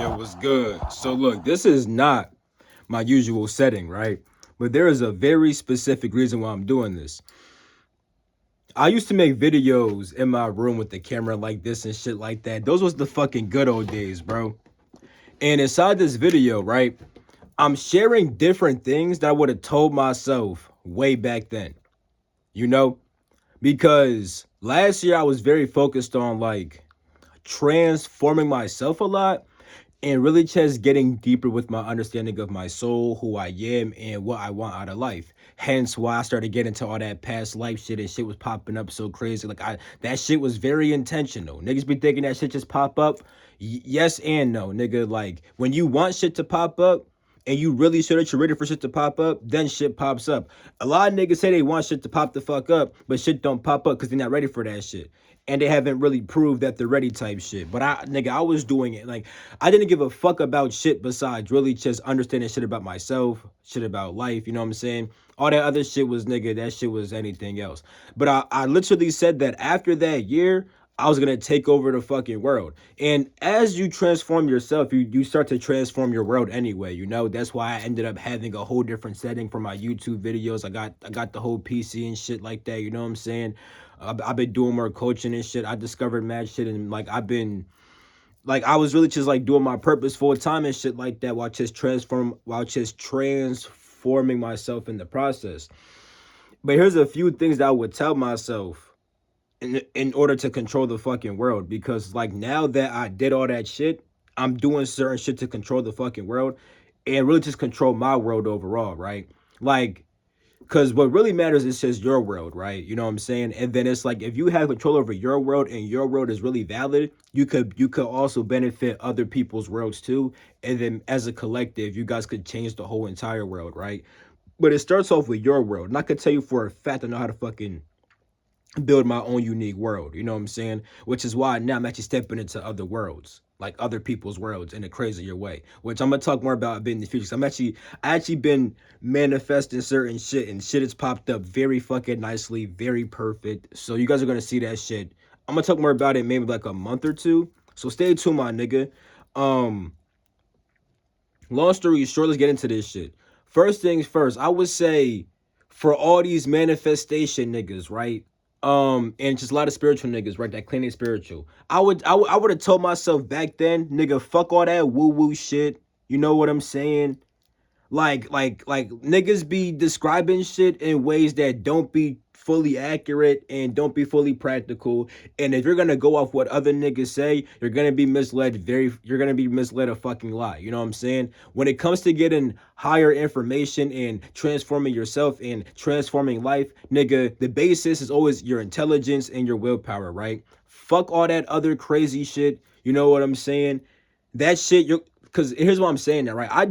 Yo, what's good? So look, this is not my usual setting, right? But there is a very specific reason why I'm doing this. I used to make videos in my room with the camera like this and shit like that. Those was the fucking good old days, bro. And inside this video, right, I'm sharing different things that I would have told myself way back then. You know? Because last year I was very focused on like transforming myself a lot and really just getting deeper with my understanding of my soul, who I am, and what I want out of life. Hence why I started getting into all that past life shit and shit was popping up so crazy. Like that shit was very intentional. Niggas be thinking that shit just pop up. Yes and no, nigga. Like when you want shit to pop up, and you really sure that you're ready for shit to pop up, then shit pops up. A lot of niggas say they want shit to pop the fuck up, but shit don't pop up because they're not ready for that shit. And they haven't really proved that they're ready type shit. But I was doing it. Like, I didn't give a fuck about shit besides really just understanding shit about myself, shit about life, you know what I'm saying? All that other shit was, nigga, that shit was anything else. But I literally said that after that year, I was gonna take over the fucking world. And as you transform yourself, you start to transform your world anyway. You know, that's why I ended up having a whole different setting for my YouTube videos. I got the whole PC and shit like that. You know what I'm saying? I've been doing more coaching and shit. I discovered mad shit and like I was really just like doing my purpose full time and shit like that while just transforming myself in the process. But here's a few things that I would tell myself in order to control the fucking world, because like now that I did all that shit, I'm doing certain shit to control the fucking world and really just control my world overall, right? Like, because what really matters is just your world, right? You know what I'm saying? And then it's like if you have control over your world and your world is really valid, you could also benefit other people's worlds too. And then as a collective, you guys could change the whole entire world, right? But it starts off with your world. And I could tell you for a fact I know how to fucking build my own unique world. You know what I'm saying? Which is why now I'm actually stepping into other worlds, like other people's worlds in a crazier way. Which I'm gonna talk more about a bit in the future. 'Cause I actually been manifesting certain shit, and shit has popped up very fucking nicely, very perfect. So you guys are gonna see that shit. I'm gonna talk more about it maybe like a month or two. So stay tuned, my nigga. Um, Long story short, let's get into this shit. First things first, I would say for all these manifestation niggas, right? And just a lot of spiritual niggas, right? That claim they spiritual. I would have told myself back then, nigga, fuck all that woo woo shit. You know what I'm saying? Like niggas be describing shit in ways that don't be fully accurate and don't be fully practical. And if you're gonna go off what other niggas say, you're gonna be misled a fucking lot. You know what I'm saying? When it comes to getting higher information and transforming yourself and transforming life, nigga, the basis is always your intelligence and your willpower, right? Fuck all that other crazy shit. You know what I'm saying? That shit, you're because here's why I'm saying that, right? I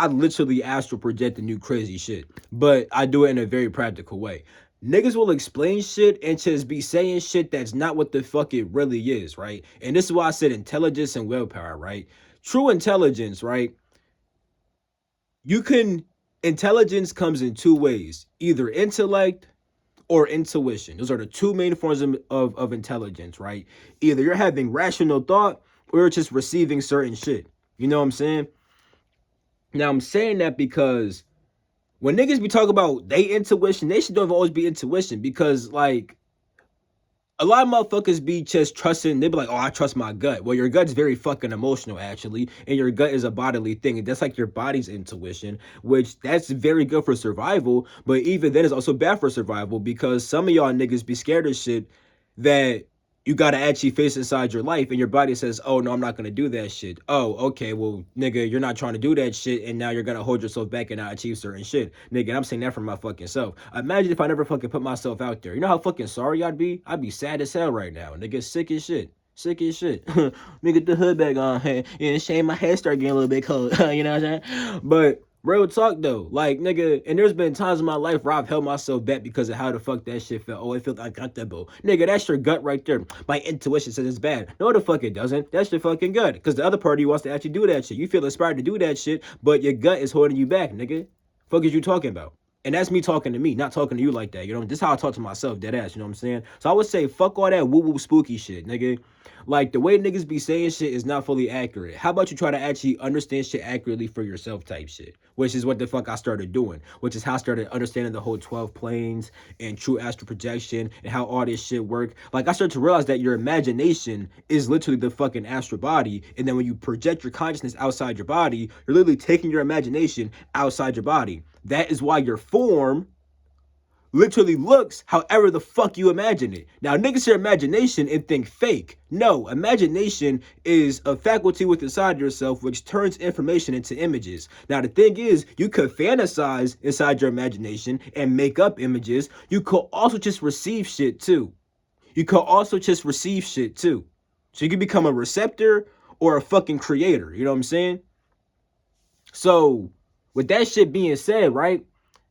literally astral project the new crazy shit, but I do it in a very practical way. Niggas will explain shit and just be saying shit that's not what the fuck it really is, right? And this is why I said intelligence and willpower, right? True intelligence, right? You can, intelligence comes in two ways, either intellect or intuition. Those are the two main forms of intelligence, right? Either you're having rational thought or you're just receiving certain shit. You know what I'm saying? Now I'm saying that because when niggas be talking about they intuition, they should don't always be intuition because like a lot of motherfuckers be just trusting. They be like, "Oh, I trust my gut." Well, your gut's very fucking emotional, actually, and your gut is a bodily thing. And that's like your body's intuition, which that's very good for survival. But even then, it's also bad for survival because some of y'all niggas be scared of shit that you gotta actually face inside your life, and your body says, "Oh no, I'm not gonna do that shit." Oh, okay, well, nigga, you're not trying to do that shit, and now you're gonna hold yourself back and not achieve certain shit, nigga. And I'm saying that for my fucking self. Imagine if I never fucking put myself out there. You know how fucking sorry I'd be? I'd be sad as hell right now, nigga, sick as shit. Sick as shit. Me get the hood back on, hey, and shame my head start getting a little bit cold. You know what I'm saying? But real talk though, like nigga, and there's been times in my life where I've held myself back because of how the fuck that shit felt. Oh, it felt uncomfortable. Nigga, that's your gut right there. My intuition says it's bad. No, the fuck it doesn't. That's your fucking gut. Because the other party wants to actually do that shit. You feel inspired to do that shit, but your gut is holding you back, nigga. Fuck is you talking about? And that's me talking to me, not talking to you like that. You know, this is how I talk to myself, dead ass. You know what I'm saying? So I would say, fuck all that woo woo spooky shit, nigga. Like, the way niggas be saying shit is not fully accurate. How about you try to actually understand shit accurately for yourself type shit? Which is what the fuck I started doing. Which is how I started understanding the whole 12 planes and true astral projection and how all this shit work. Like, I started to realize that your imagination is literally the fucking astral body. And then when you project your consciousness outside your body, you're literally taking your imagination outside your body. That is why your form literally looks however the fuck you imagine it. Now, niggas hear imagination and think fake. No, imagination is a faculty within inside yourself which turns information into images. Now, the thing is, you could fantasize inside your imagination and make up images. You could also just receive shit too. You could also just receive shit too. So you can become a receptor or a fucking creator. You know what I'm saying? So, with that shit being said, right?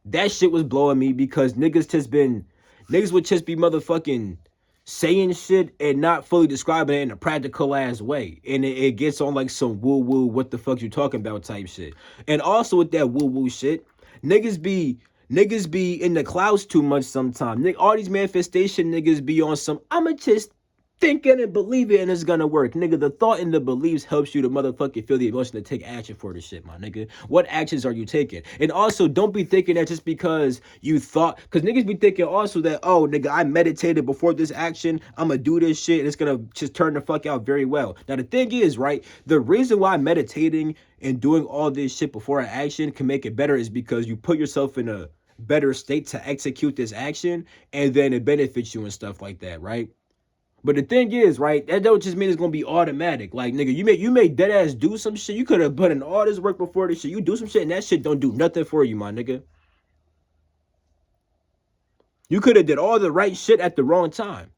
That shit was blowing me because niggas would just be motherfucking saying shit and not fully describing it in a practical ass way. And it gets on like some woo woo, what the fuck you talking about type shit. And also with that woo woo shit, niggas be in the clouds too much sometimes. All these manifestation niggas be on some, I'ma just think it and believe it and it's gonna work. Nigga, the thought and the beliefs helps you to motherfucking feel the emotion to take action for the shit, my nigga. What actions are you taking? And also, don't be thinking that just because you thought, because niggas be thinking also that, oh, nigga, I meditated before this action, I'm gonna do this shit and it's gonna just turn the fuck out very well. Now, the thing is, right, the reason why meditating and doing all this shit before an action can make it better is because you put yourself in a better state to execute this action and then it benefits you and stuff like that, right? But the thing is, right, that don't just mean it's gonna be automatic. Like, nigga, you may dead ass do some shit. You could have put in all this work before this shit. You do some shit and that shit don't do nothing for you, my nigga. You could have did all the right shit at the wrong time.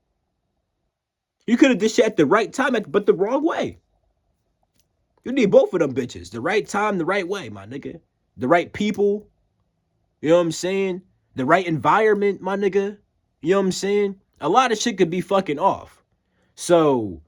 You could have did shit at the right time, but the wrong way. You need both of them bitches. The right time, the right way, my nigga. The right people. You know what I'm saying? The right environment, my nigga. You know what I'm saying? A lot of shit could be fucking off. So,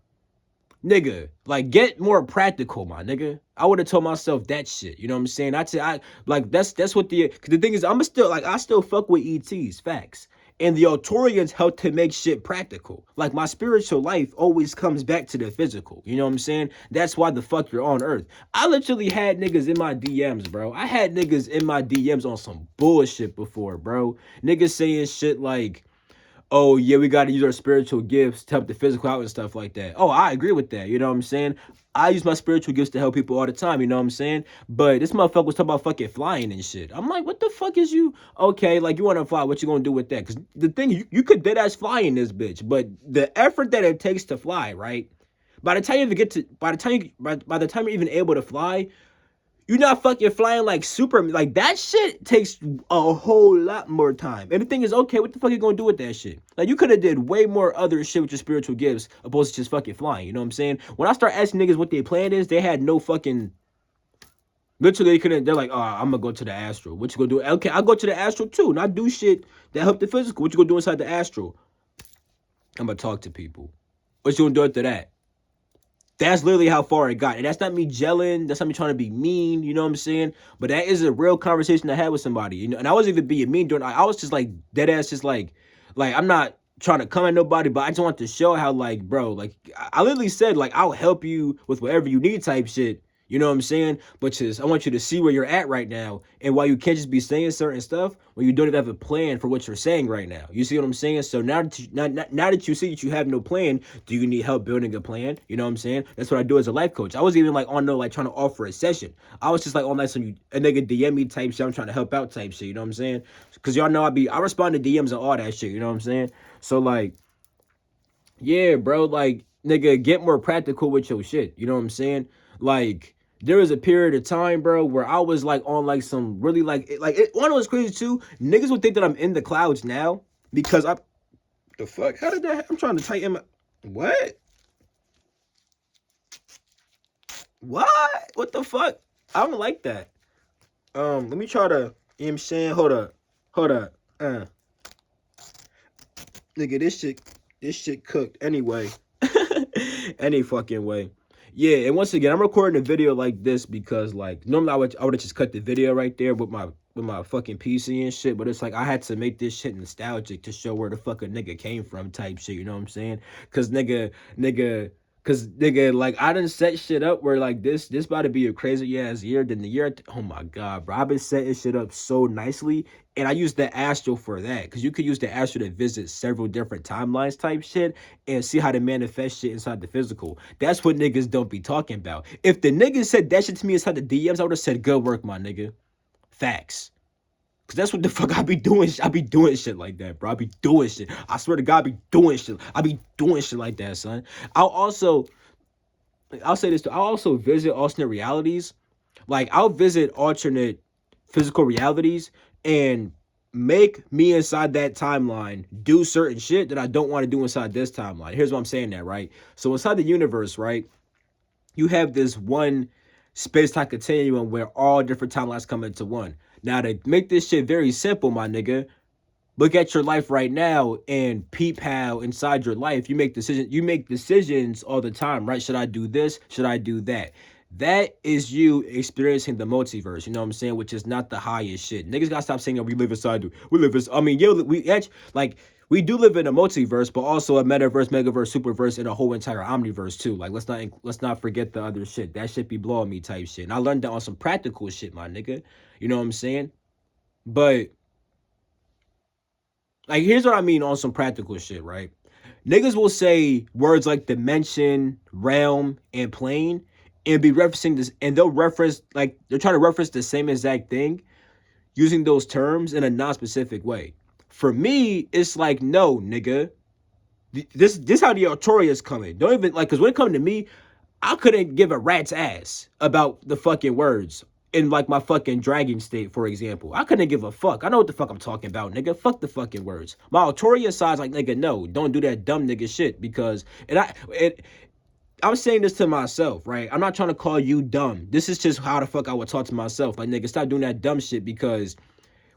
nigga, like, get more practical, my nigga. I would have told myself that shit. You know what I'm saying? I like that's what cause the thing is, I still fuck with ETs, facts. And the Autorians help to make shit practical. Like, my spiritual life always comes back to the physical. You know what I'm saying? That's why the fuck you're on Earth. I literally had niggas in my DMs, bro. I had niggas in my DMs on some bullshit before, bro. Niggas saying shit like, oh yeah, we got to use our spiritual gifts to help the physical out and stuff like that. Oh, I agree with that. You know what I'm saying? I use my spiritual gifts to help people all the time. You know what I'm saying? But this motherfucker was talking about fucking flying and shit. I'm like, what the fuck is you? Okay, like, you want to fly? What you gonna do with that? Because the thing, you could dead ass fly in this bitch, but the effort that it takes to fly, right? By the time you even get to, by the time you're even able to fly, you're not fucking flying like Superman. Like, that shit takes a whole lot more time. And the thing is, okay, what the fuck you gonna do with that shit? Like, you could have did way more other shit with your spiritual gifts opposed to just fucking flying. You know what I'm saying? When I start asking niggas what their plan is, they had no fucking. Literally, they couldn't. They're like, oh, I'm gonna go to the astral. What you gonna do? Okay, I'll go to the astral too, and I do shit that help the physical. What you gonna do inside the astral? I'm gonna talk to people. What you gonna do after that? That's literally how far it got. And that's not me gelling. That's not me trying to be mean. You know what I'm saying? But that is a real conversation I had with somebody. You know, and I wasn't even being mean during. I was just like dead ass, just like I'm not trying to come at nobody, but I just want to show how, like, bro, like, I literally said, like, I'll help you with whatever you need type shit. You know what I'm saying? But just, I want you to see where you're at right now. And why you can't just be saying certain stuff when you don't even have a plan for what you're saying right now. You see what I'm saying? So now that you see that you have no plan, do you need help building a plan? You know what I'm saying? That's what I do as a life coach. I wasn't even like on no, like, trying to offer a session. I was just like on like some a nigga DM me type shit. I'm trying to help out type shit. You know what I'm saying? Because y'all know I respond to DMs and all that shit. You know what I'm saying? So, like, yeah, bro, like, nigga, get more practical with your shit. You know what I'm saying? Like, there was a period of time, bro, where I was like on like some really one of what's crazy too. Niggas would think that I'm in the clouds now because the fuck? How did that? I'm trying to tighten my what? What? What the fuck? I don't like that. Let me try to. You know what I'm saying? Hold up. Nigga, this shit cooked anyway. Any fucking way. Yeah, and once again, I'm recording a video like this because, like, normally I would have just cut the video right there with my fucking PC and shit, but it's like I had to make this shit nostalgic to show where the fuck a nigga came from type shit, you know what I'm saying? Cause nigga Cause nigga, like I done set shit up where like this about to be a crazy ass year. Then the year, oh my god, bro, I've been setting shit up so nicely, and I use the astral for that. Cause you could use the astral to visit several different timelines type shit and see how to manifest shit inside the physical. That's what niggas don't be talking about. If the niggas said that shit to me inside the DMs, I would have said good work, my nigga. Facts. Cause that's what the fuck I be doing. I be doing shit like that, bro. I be doing shit. I swear to God, I be doing shit. I be doing shit like that, son. I'll also I'll say this too. I'll also visit alternate realities. Like I'll visit alternate physical realities and make me inside that timeline do certain shit that I don't want to do inside this timeline. Here's what I'm saying that, right? So inside the universe, right, you have this one space-time continuum where all different timelines come into one. Now to make this shit very simple, my nigga, look at your life right now and peep how inside your life you make decisions all the time, right? Should I do this? Should I do that? That is you experiencing the multiverse, you know what I'm saying? Which is not the highest shit. Niggas gotta stop saying that we live in, I mean, yo, we actually, like, we do live in a multiverse, but also a metaverse, megaverse, superverse, and a whole entire omniverse too. Like, let's not forget the other shit. That shit be blowing me type shit. And I learned that on some practical shit, my nigga. You know what I'm saying? But like, here's what I mean on some practical shit, right? Niggas will say words like dimension, realm, and plane, and be referencing this, and they'll reference, like, they're trying to reference the same exact thing using those terms in a non-specific way. For me, it's like, no, nigga. This how the Artorias coming. Don't even, like, because when it comes to me, I couldn't give a rat's ass about the fucking words in like my fucking dragon state, for example. I couldn't give a fuck. I know what the fuck I'm talking about, nigga. Fuck the fucking words. My Autoria side's like, nigga, no, don't do that dumb nigga shit because I'm saying this to myself, right? I'm not trying to call you dumb. This is just how the fuck I would talk to myself. Like, nigga, stop doing that dumb shit because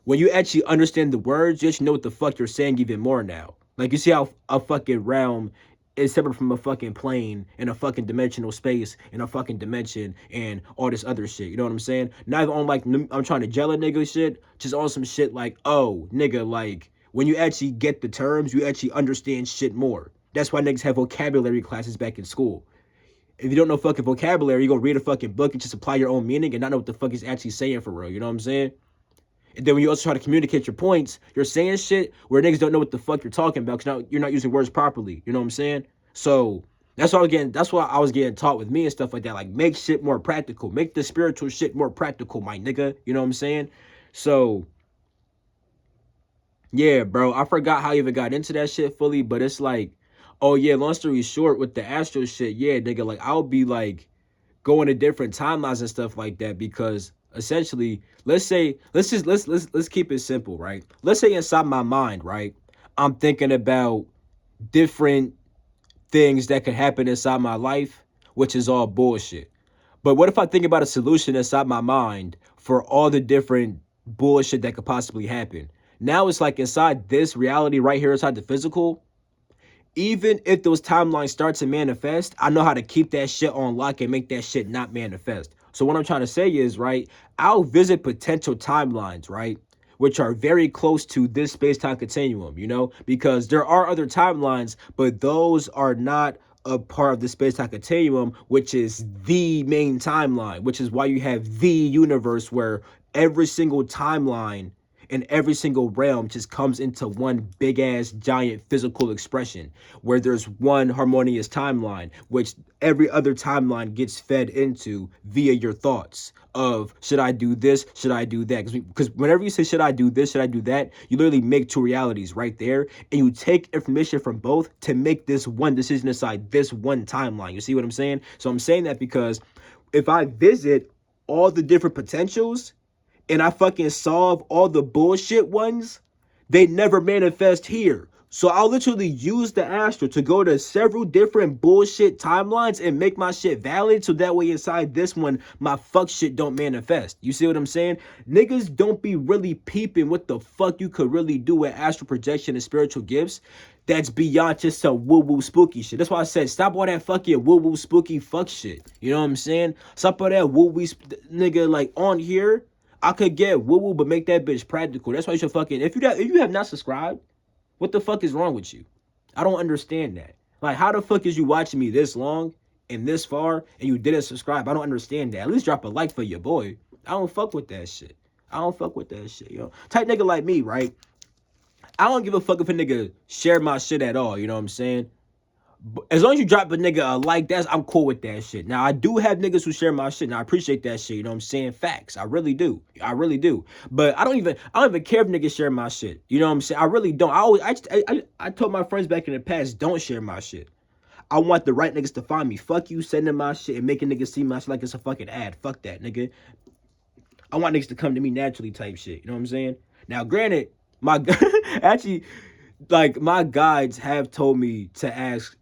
when you actually understand the words, you actually know what the fuck you're saying even more now. Like, you see how a fucking realm is separate from a fucking plane and a fucking dimensional space and a fucking dimension and all this other shit. You know what I'm saying? Not even on like I'm trying to gel a nigga shit, just on some shit like, oh, nigga, like when you actually get the terms, you actually understand shit more. That's why niggas have vocabulary classes back in school. If you don't know fucking vocabulary, you gonna read a fucking book and just apply your own meaning and not know what the fuck he's actually saying for real. You know what I'm saying? And then when you also try to communicate your points, you're saying shit where niggas don't know what the fuck you're talking about because you're not using words properly. You know what I'm saying? So that's what I was getting taught with me and stuff like that. Like, make shit more practical. Make the spiritual shit more practical, my nigga. You know what I'm saying? So yeah, bro. I forgot how I even got into that shit fully, but it's like, oh yeah, long story short, with the astro shit, yeah, nigga, like I'll be like going to different timelines and stuff like that because essentially, let's keep it simple, right? Let's say inside my mind, right, I'm thinking about different things that could happen inside my life, which is all bullshit. But what if I think about a solution inside my mind for all the different bullshit that could possibly happen? Now it's like inside this reality right here inside the physical, even if those timelines start to manifest, I know how to keep that shit on lock and make that shit not manifest. So what I'm trying to say is, right, I'll visit potential timelines, right, which are very close to this space-time continuum, you know, because there are other timelines, but those are not a part of the space-time continuum, which is the main timeline, which is why you have the universe where every single timeline and every single realm just comes into one big ass giant physical expression where there's one harmonious timeline which every other timeline gets fed into via your thoughts of should I do this, should I do that, because whenever you say should I do this, should I do that, you literally make two realities right there and you take information from both to make this one decision inside this one timeline. You see what I'm saying? So I'm saying that because if I visit all the different potentials and I fucking solve all the bullshit ones, they never manifest here. So I'll literally use the astral to go to several different bullshit timelines and make my shit valid so that way inside this one, my fuck shit don't manifest. You see what I'm saying? Niggas don't be really peeping what the fuck you could really do with astral projection and spiritual gifts that's beyond just some woo-woo spooky shit. That's why I said stop all that fucking woo-woo spooky fuck shit. You know what I'm saying? Stop all that woo-woo nigga, like on here. I could get woo-woo, but make that bitch practical. That's why you should fucking, if you have not subscribed, what the fuck is wrong with you? I don't understand that. Like, how the fuck is you watching me this long and this far and you didn't subscribe? I don't understand that. At least drop a like for your boy. I don't fuck with that shit. I don't fuck with that shit, yo. Type nigga like me, right? I don't give a fuck if a nigga share my shit at all, you know what I'm saying? As long as you drop a nigga a like, I'm cool with that shit. Now I do have niggas who share my shit, and I appreciate that shit. You know what I'm saying? Facts. I really do. I really do. But I don't even care if niggas share my shit. You know what I'm saying? I really don't. I told my friends back in the past, don't share my shit. I want the right niggas to find me. Fuck you sending my shit and making niggas see my shit like it's a fucking ad. Fuck that, nigga. I want niggas to come to me naturally type shit. You know what I'm saying? Now, granted, my actually, like my guides have told me to ask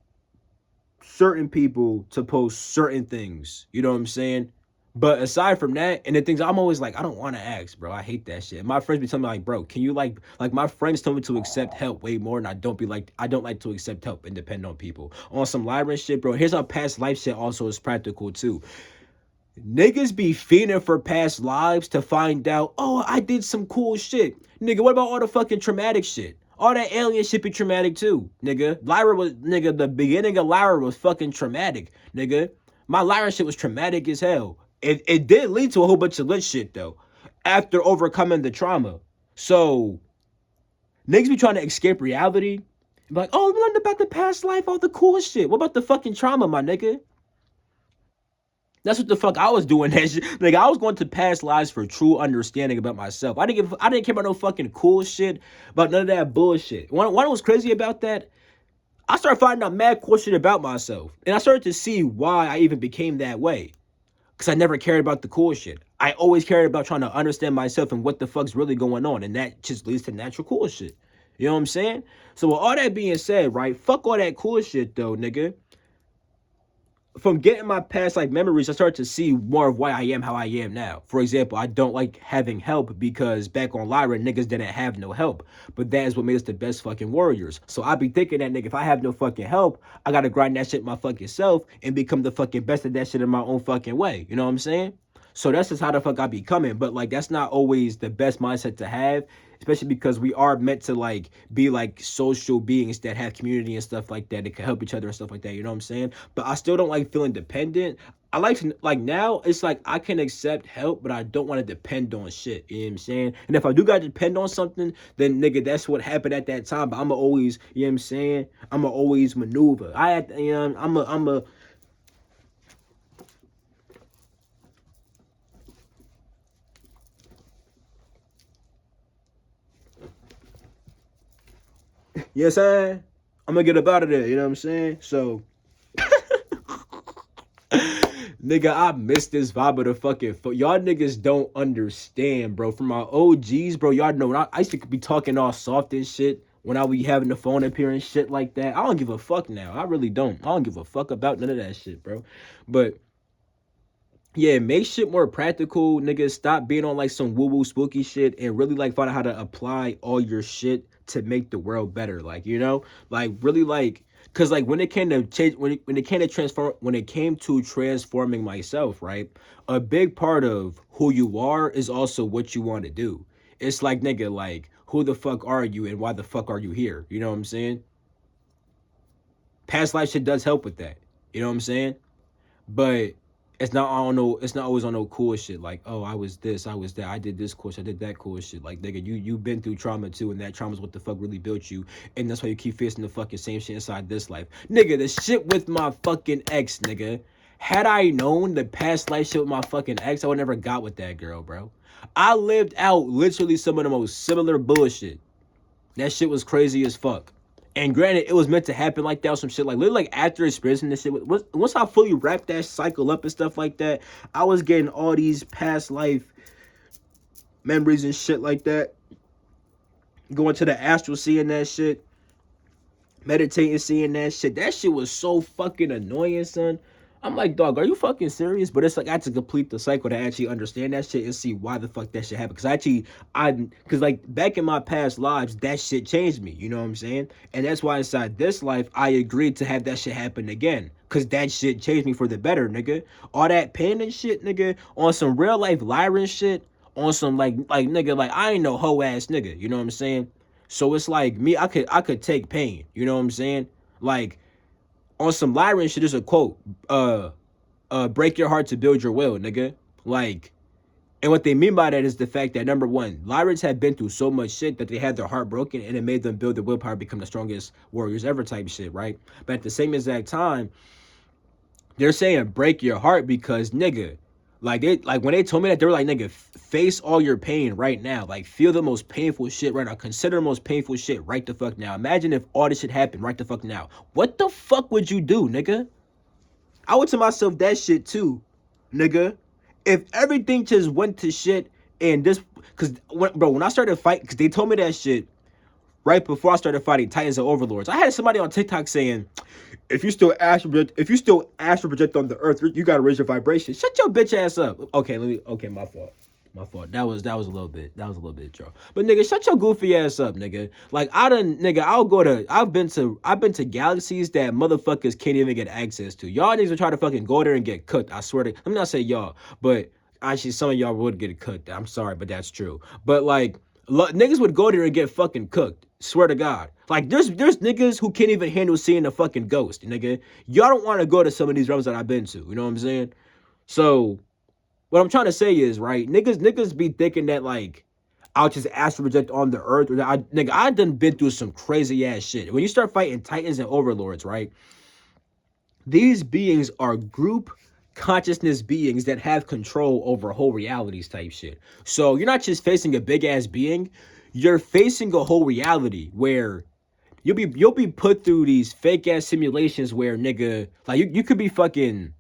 certain people to post certain things. You know what I'm saying? But aside from that, and the things I'm always like, I don't want to ask, bro. I hate that shit. My friends be telling me like, bro, can you like my friends tell me to accept help way more, and I don't like to accept help and depend on people. On some Lyran shit, bro. Here's how past life shit also is practical too. Niggas be feeding for past lives to find out, oh, I did some cool shit. Nigga, what about all the fucking traumatic shit? All that alien shit be traumatic too, nigga. The beginning of Lyra was fucking traumatic, nigga. My Lyra shit was traumatic as hell. It did lead to a whole bunch of lit shit though, after overcoming the trauma. So, niggas be trying to escape reality. Be like, oh, we learned about the past life, all the cool shit. What about the fucking trauma, my nigga? That's what the fuck I was doing that shit. Like I was going to past lives for true understanding about myself. I didn't care about no fucking cool shit, about none of that bullshit. What was crazy about that? I started finding out mad cool shit about myself. And I started to see why I even became that way. Cause I never cared about the cool shit. I always cared about trying to understand myself and what the fuck's really going on. And that just leads to natural cool shit. You know what I'm saying? So with all that being said, right? Fuck all that cool shit though, nigga. From getting my past like memories, I started to see more of why I am how I am now. For example, I don't like having help because back on Lyra, niggas didn't have no help. But that is what made us the best fucking warriors. So I be thinking that nigga, if I have no fucking help, I gotta grind that shit my fucking self and become the fucking best of that shit in my own fucking way. You know what I'm saying? So that's just how the fuck I be coming. But like that's not always the best mindset to have, especially because we are meant to like be like social beings that have community and stuff like that that can help each other and stuff like that. You know what I'm saying? But I still don't like feeling dependent. I like to like now it's like I can accept help, but I don't want to depend on shit. You know what I'm saying? And if I do gotta depend on something, then nigga, that's what happened at that time. But I'ma always, you know what I'm saying? I'ma always maneuver. I had you know, I'm a you know what I'm saying? I'm gonna get up out of there, you know what I'm saying? So nigga, I miss this vibe of the fucking y'all niggas don't understand, bro. From my OGs, bro, y'all know I used to be talking all soft and shit when I be having the phone up here and shit like that. I don't give a fuck now. I really don't. I don't give a fuck about none of that shit, bro. But yeah, make shit more practical, nigga. Stop being on like some woo woo spooky shit and really like find out how to apply all your shit to make the world better. Like, you know, like really like, cause like when it came to change, when it came to transform, when it came to transforming myself, right? A big part of who you are is also what you want to do. It's like, nigga, like who the fuck are you and why the fuck are you here? You know what I'm saying? Past life shit does help with that. You know what I'm saying? But it's not on no it's not always on no cool shit like, oh, I was this, I was that, I did this cool shit, I did that cool shit. Like, nigga, you've been through trauma too, and that trauma's what the fuck really built you, and that's why you keep facing the fucking same shit inside this life. Nigga, the shit with my fucking ex, nigga. Had I known the past life shit with my fucking ex, I would never got with that girl, bro. I lived out literally some of the most similar bullshit. That shit was crazy as fuck. And granted, it was meant to happen like that or some shit. Like, literally, like, after experiencing this shit, once I fully wrapped that cycle up and stuff like that, I was getting all these past life memories and shit like that. Going to the astral, seeing that shit. Meditating, seeing that shit. That shit was so fucking annoying, son. I'm like, dog, are you fucking serious? But it's like I had to complete the cycle to actually understand that shit and see why the fuck that shit happened. Cause like back in my past lives, that shit changed me. You know what I'm saying? And that's why inside this life, I agreed to have that shit happen again. Cause that shit changed me for the better, nigga. All that pain and shit, nigga, on some real life Lyran shit, on some like nigga, like I ain't no hoe ass nigga. You know what I'm saying? So it's like me, I could take pain. You know what I'm saying? Like On some Lyran shit, there's a quote, break your heart to build your will, nigga. Like, and what they mean by that is the fact that, number one, Lyrans had been through so much shit that they had their heart broken, and it made them build the willpower to become the strongest warriors ever type shit, right? But at the same exact time, they're saying break your heart because, nigga, like when they told me that, they were like, nigga, face all your pain right now. Like, feel the most painful shit right now. Consider the most painful shit right the fuck now. Imagine if all this shit happened right the fuck now. What the fuck would you do, nigga? I would tell myself that shit too, nigga. If everything just went to shit and this, when I started fighting, because they told me that shit right before I started fighting Titans and Overlords. I had somebody on TikTok saying, if you still astral project on the earth, you gotta raise your vibration. Shut your bitch ass up. Okay, my fault. My fault. That was a little bit. That was a little bit, Joe. But nigga, shut your goofy ass up, nigga. Like I've been to galaxies that motherfuckers can't even get access to. Y'all niggas are trying to fucking go there and get cooked. I swear to. Let me not say y'all, but actually some of y'all would get cooked. I'm sorry, but that's true. But like niggas would go there and get fucking cooked. Swear to God. Like there's niggas who can't even handle seeing a fucking ghost, nigga. Y'all don't want to go to some of these realms that I've been to. You know what I'm saying? So what I'm trying to say is, right, niggas be thinking that like I'll just astral project on the earth. Or I done been through some crazy ass shit. When you start fighting Titans and Overlords, right? These beings are group consciousness beings that have control over whole realities type shit. So you're not just facing a big ass being, you're facing a whole reality where you'll be put through these fake ass simulations where, nigga, like you could be fucking,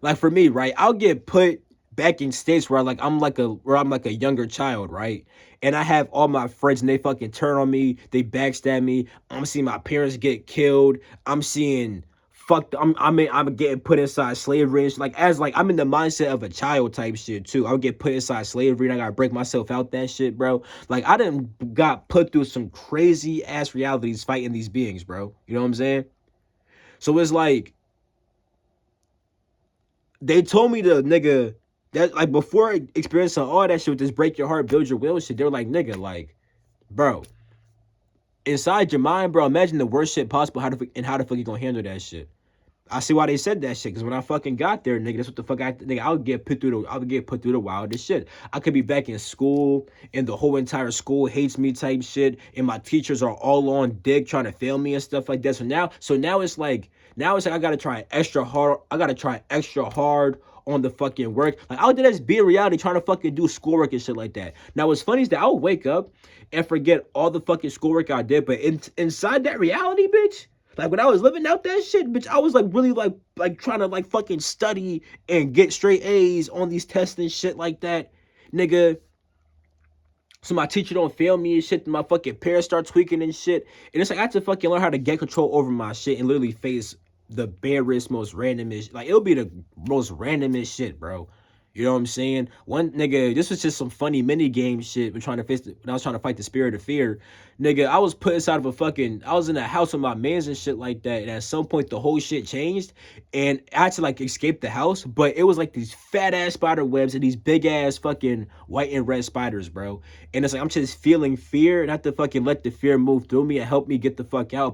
like for me, right? I'll get put back in states where I'm like a younger child, right? And I have all my friends and they fucking turn on me, they backstab me. I'm seeing my parents get killed. I'm seeing fucked. I'm getting put inside slavery. And like I'm in the mindset of a child type shit too. I'll get put inside slavery and I gotta break myself out that shit, bro. Like I done got put through some crazy ass realities fighting these beings, bro. You know what I'm saying? So it's like they told me to, nigga, that like before experiencing all that shit with this break your heart, build your will shit, they were like, nigga, like, bro, inside your mind, bro, imagine the worst shit possible. How the fuck you gonna handle that shit? I see why they said that shit. Cause when I fucking got there, nigga, that's what the fuck nigga, I would get put through the wildest shit. I could be back in school and the whole entire school hates me type shit, and my teachers are all on dick trying to fail me and stuff like that. So now it's like I gotta try extra hard. I gotta try extra hard on the fucking work. Like I did just be in reality trying to fucking do schoolwork and shit like that. Now what's funny is that I'll wake up and forget all the fucking schoolwork I did, but inside that reality, bitch. Like when I was living out that shit, bitch, I was like really like trying to like fucking study and get straight A's on these tests and shit like that, nigga. So my teacher don't fail me and shit. My fucking parents start tweaking and shit. And it's like I have to fucking learn how to get control over my shit and literally face the barest, most randomest. Like it'll be the most randomest shit, bro. You know what I'm saying? One nigga, this was just some funny mini game shit. When I was trying to fight the spirit of fear, nigga. I was put inside of I was in a house with my mans and shit like that. And at some point, the whole shit changed, and I had to like escape the house. But it was like these fat ass spider webs and these big ass fucking white and red spiders, bro. And it's like I'm just feeling fear, and I have to fucking let the fear move through me and help me get the fuck out.